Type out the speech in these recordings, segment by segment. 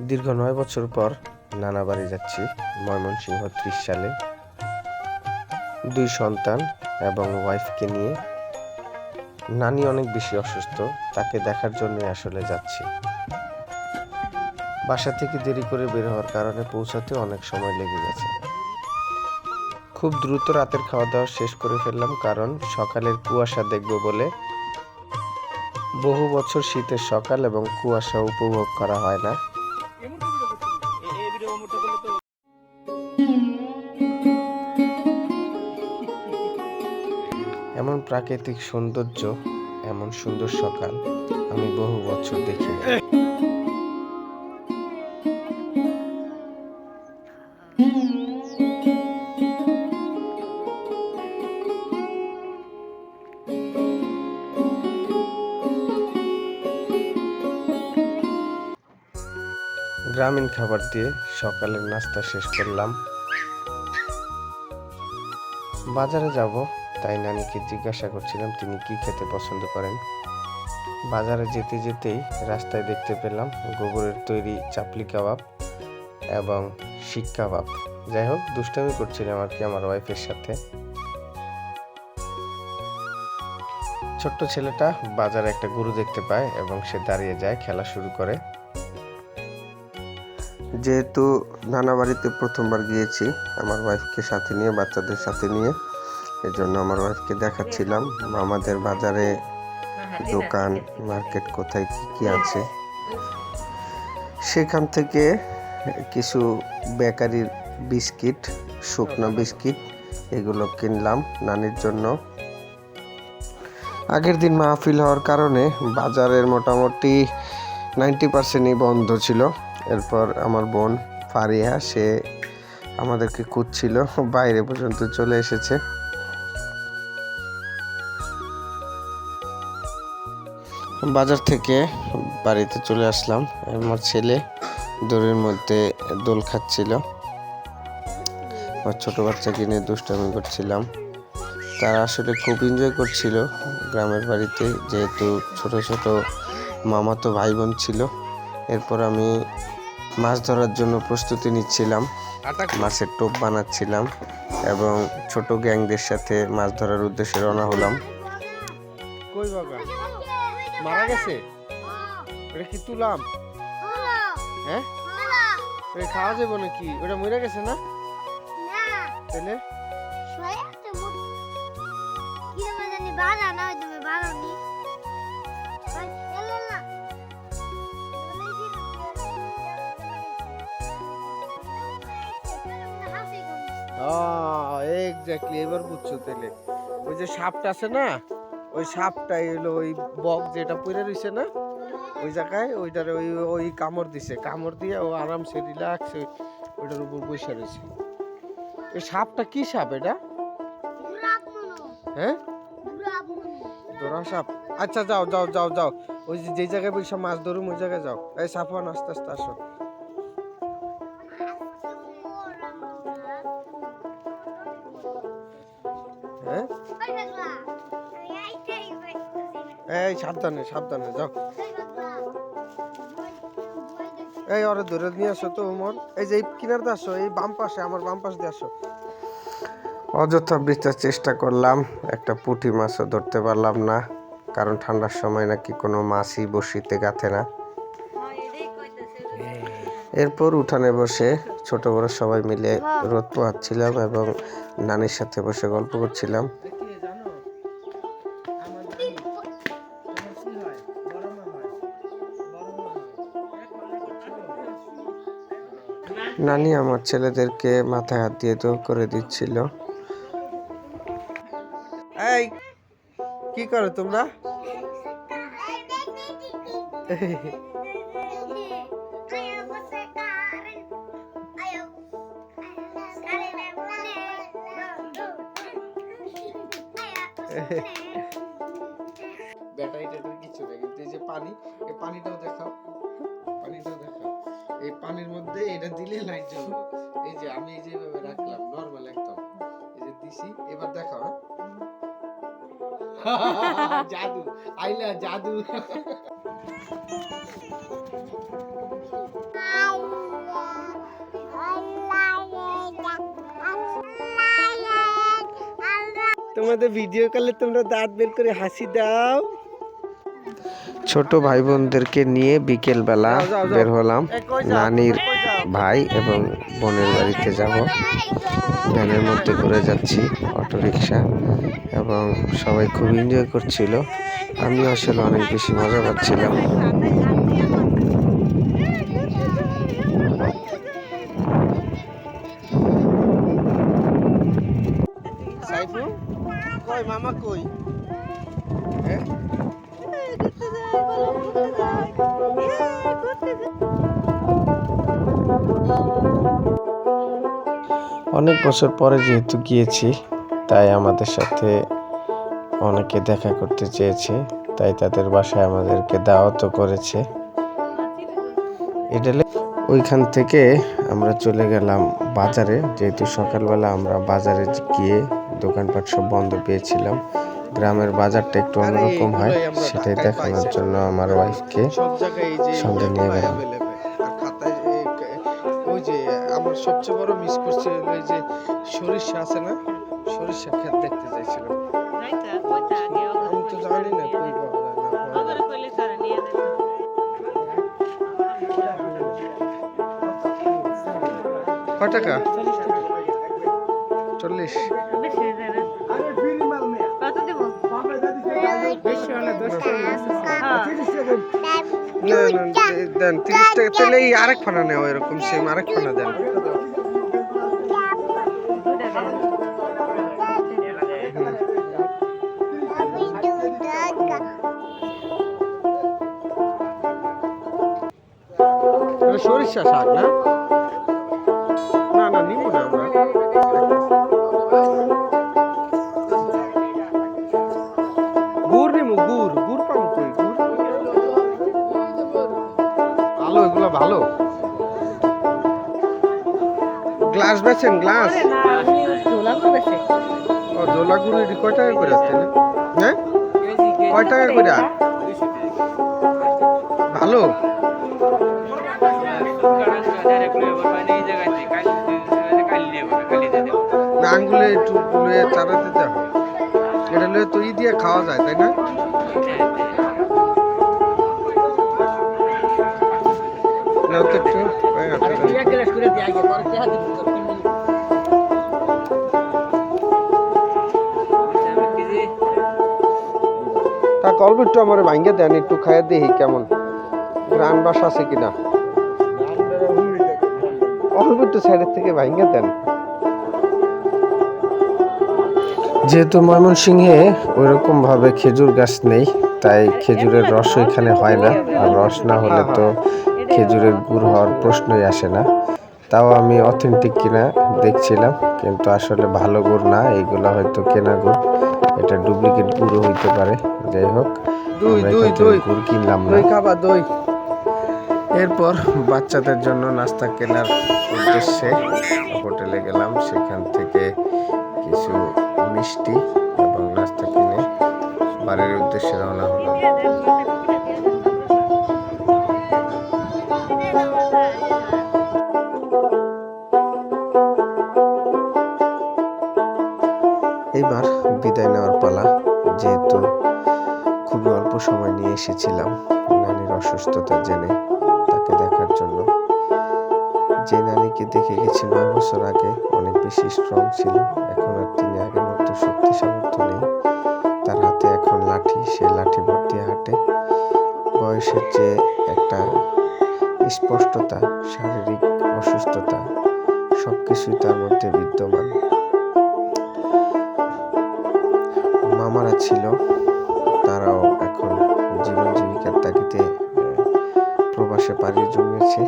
দীর্ঘ 9 বছর পর নানা বাড়ি যাচ্ছি ময়মনসিংহ 30 সালে 2 সন্তান এবং ওয়াইফকে নিয়ে। নানি অনেক বেশি অসুস্থ, তাকে দেখার জন্য আসলে যাচ্ছি। বাসা থেকে দেরি করে বের হওয়ার কারণে পৌঁছাতে অনেক সময় লেগে গেছে। খুব দ্রুত রাতের খাওয়া দাওয়া শেষ করে ফেললাম, কারণ সকালের কুয়াশা দেখব বলে। বহু বছর শীতের সকাল এবং কুয়াশা উপভোগ করা হয় না। এমন প্রাকৃতিক সৌন্দর্য, এমন সুন্দর সকাল আমি বহু বছর দেখিনি। গ্রামীণ খাবার দিয়ে সকালের নাস্তা শেষ করলাম। বাজারে যাব, তাই নানিকে জিজ্ঞাসা করছিলাম তিনি কি খেতে পছন্দ করেন। বাজারে যেতে যেতেই রাস্তায় দেখতে পেলাম গোবরের তৈরি চাপলি কাবাব এবং শিক কাবাব। যাই হোক, দুষ্টামি করছিলাম আর কি আমার ওয়াইফের সাথে। ছোট্ট ছেলেটা বাজারে একটা গরু দেখতে পায় এবং সে দাঁড়িয়ে যায়, খেলা শুরু করে। যেহেতু নানা বাড়িতে প্রথমবার গিয়েছি আমার ওয়াইফকে সাথে নিয়ে, বাচ্চাদের সাথে নিয়ে, এজন্য আমার ওয়াইফকে দেখাচ্ছিলাম আমাদের বাজারে দোকান মার্কেট কোথায় কি কি আছে। সেখান থেকে কিছু বেকারির বিস্কিট, শুকনো বিস্কিট, এগুলো কিনলাম নানির জন্য। আগের দিন মাহফিল হওয়ার কারণে বাজারের মোটামুটি 90%ই বন্ধ ছিল। এরপর আমার বোন ফারিয়া, সে আমাদেরকে খুঁজছিল, বাইরে পর্যন্ত চলে এসেছে। বাজার থেকে বাড়িতে চলে আসলাম। আমার ছেলে দড়ির মধ্যে দোল খাচ্ছিল, আমার ছোট বাচ্চা কিনে দুষ্টামি করছিলাম। তারা আসলে খুব এনজয় করছিল গ্রামের বাড়িতে, যেহেতু ছোট ছোট মামাতো ভাই বোন ছিল। এরপর আমি মাছ ধরার জন্য প্রস্তুতি নিচ্ছিলাম, মাছের টোপ বানাচ্ছিলাম এবং ছোট গ্যাংদের সাথে মাছ ধরার উদ্দেশ্যে রওনা হলাম। কই বাবা মারা গেছে? ওটা কি তুলাম? হ্যাঁ, ওটা খাওয়া যাবে নাকি? ওটা মরে গেছে না? তাহলে এক্স্যাক্টলি, এবার বুঝছো। তাহলে ওই যে সাপটা আছে না, ওই সাপটাই হলো ওই বক যেটা পড়ে রইছে না, ওই জায়গায় ওইটারে ওই ওই কামড় দিছে, কামড় দিয়ে ও আরামসে রিল্যাক্স ওইটার উপর বসে রয়েছে। এই সাপটা কি সাপ এটা? হ্যাঁ, ধরা সাপ। আচ্ছা যাও যাও যাও যাও, ওই যে জায়গায় বসে মাছ ধরুম ওই জায়গায় যাও। এই সাফওয়ান আস্তে আস্তে আসো। হ্যাঁ, এই সাবধানে সাবধানে যাও। এই ওরে ধরে নিয়ে আসো তো ওমর। এই যে কিনার দিয়ে আসো, এই বাম পাশে, আমার বাম পাশ দিয়ে আসো। অযথা বৃথার চেষ্টা করলাম, একটা পুঁটি মাছও ধরতে পারলাম না, কারণ ঠান্ডার সময় নাকি কোনো মাছই বড়শিতে গাঁথে না। এরপর উঠানে বসে ছোট বড় সবাই মিলে রোদ পোহাচ্ছিলাম এবং নানির সাথে বসে গল্প করছিলাম। নানি আমার ছেলেদেরকে মাথায় হাত দিয়ে দোয়া করে দিচ্ছিল। এই কি করো তোমরা? ব্যাটারিটা কিছু না, কিন্তু এই যে পানি, এই পানিটাও দেখাও, পানিটাও দেখাও। এই পানির মধ্যে এটা দিলে লাইট জ্বলবে। এই যে আমি এই যেভাবে রাখলাম নরমাল একদম, এই যে দিছি, এবার দেখাও। জাদু আইলা, জাদু। তোমাদের ভিডিও কলে তোমরা দাঁত বের করে হাসি দাও। ছোট ভাই বোনদেরকে নিয়ে বিকেল বেলা বের হলাম নানির ভাই এবং বোনের বাড়িতে যাব। ভ্যানের মধ্যে করে যাচ্ছি, অটোরিকশা, এবং সবাই খুব এনজয় করছিল। আমি আসলে অনেক বেশি মজা পাচ্ছিলাম। সাইফু কই, মামা কই? হ্যাঁ অনেক বছর পরে যেহেতু গিয়েছি, তাই আমাদের সাথে অনেকে দেখা করতে চেয়েছে, তাই তাদের বাসায় আমাদেরকে দাওয়াতও করেছে। এটা ওইখান থেকে আমরা চলে গেলাম বাজারে, যেহেতু সকালবেলা আমরা বাজারে গিয়ে দোকানপাট সব বন্ধ পেয়েছিলাম। গ্রামের বাজারটা একটু অন্যরকম হয়, সেটাই দেখানোর জন্য আমার ওয়াইফকে সঙ্গে নিয়ে গেলাম। ওই যে আমার সবচেয়ে বড় মিস করছে ওই যে সরিষা আছে না, সরিষা ক্ষেত দেখতে চাইছিলাম। আমি তো জানি না কই পাওয়া যায় না। কয় টাকা? 40। দেন 30 টাকা, তাহলে এই আরেক ফানা নেও, এরকম সেম আরেক ফানা দেন। সরিষা শাক না, না না নিব না আমরা। গুড় নিবো, গুড় গুড় পাবো কই? গুড় ভালো, এগুলো ভালো। গ্লাস বেচেন? গ্লাস ও জোলা গুড় এটি কয় টাকা করে আসছে? হ্যাঁ কয় টাকা করে? ভালো না, আঙ্গুলে একটু চারাতে দেওয়া হয়, এটা লয়ে তো ই দিয়ে খাওয়া যায়, তাই না? অল্প একটু আমার ভাঙ্গে দেন, একটু খাইয়ে দেখি কেমন গ্রান বাস আছে কিনা। অল্প একটু সাইডের থেকে ভাঙ্গে দেন। যেহেতু ময়মনসিংহে ওইরকম ভাবে খেজুর গাছ নেই, তাই খেজুরের রস এখানে হয় না, আর রস না হলে তো খেজুরের গুড় হওয়ার প্রশ্নই আসে না। তাও আমি অথেন্টিক কিনা দেখছিলাম, কিন্তু আসলে ভালো গুড় না, এইগুলো হয়তো কেনা গুড়, এটা ডুপ্লিকেট গুড়ও হইতে পারে। যাই হোক, গুড় কিনলাম না। এরপর বাচ্চাদের জন্য নাস্তা কেনার উদ্দেশ্যে হোটেলে গেলাম, সেখান থেকে কিছু মিষ্টি এবং নাস্তা কিনে বাড়ির উদ্দেশ্যে রওনা হলো। এইবার বিদায় নেওয়ার পালা, যেহেতু খুবই অল্প সময় নিয়ে এসেছিলাম নানির অসুস্থতা জেনে তাকে দেখার জন্য। যে নানিকে দেখে গেছি 9 বছর আগে, অনেক বেশি স্ট্রং ছিল, এখন আর তিনি আগের মতো শক্তি সামর্থ্য নেই। তার হাতে এখন লাঠি, সে লাঠি ভর্তি হাঁটে। বয়সের যে একটা স্পষ্টতা, শারীরিক অসুস্থতা, সবকিছুই তার মধ্যে বিদ্যমান। মামারা ছিল, তারাও এখন জীবন জীবিকার তাগিদে প্রবাসে পাড়ি জমিয়েছে।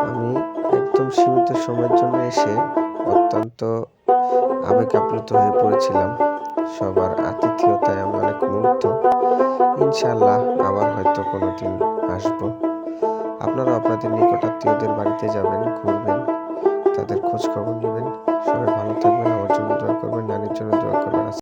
আমি একদম সীমিত সময়ের জন্য এসে অত্যন্ত আবেগ আপ্লুত হয়ে পড়েছিলাম। সবার আতিথেয়তায় আমি অনেক মুগ্ধ। ইনশাআল্লাহ আবার হয়তো কোনোদিন আসবো। আপনারা আপনাদের নিকটাত্মীয়দের বাড়িতে যাবেন, ঘুরবেন, তাদের খোঁজ খবর নেবেন। সবাই ভালো থাকবেন, আমার জন্য দোয়া করবেন, নানির জন্য দোয়া করবেন।